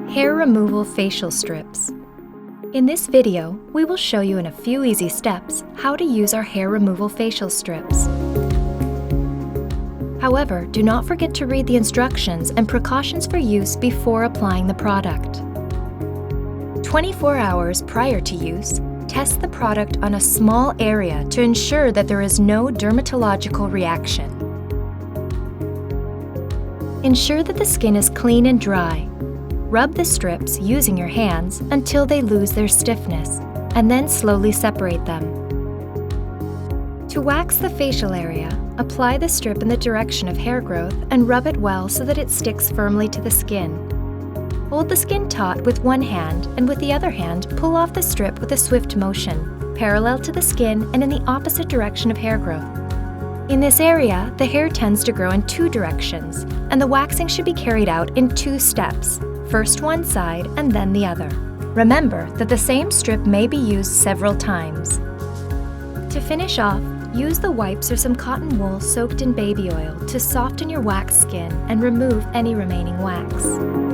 Hair removal facial strips. In this video, we will show you in a few easy steps how to use our hair removal facial strips. However, do not forget to read the instructions and precautions for use before applying the product. 24 hours prior to use, test the product on a small area to ensure that there is no dermatological reaction. Ensure that the skin is clean and dry. Rub the strips using your hands until they lose their stiffness, and then slowly separate them. To wax the facial area, apply the strip in the direction of hair growth and rub it well so that it sticks firmly to the skin. Hold the skin taut with one hand, and with the other hand, pull off the strip with a swift motion, parallel to the skin and in the opposite direction of hair growth. In this area, the hair tends to grow in two directions, and the waxing should be carried out in 2 steps, first one side and then the other. Remember that the same strip may be used several times. To finish off, use the wipes or some cotton wool soaked in baby oil to soften your waxed skin and remove any remaining wax.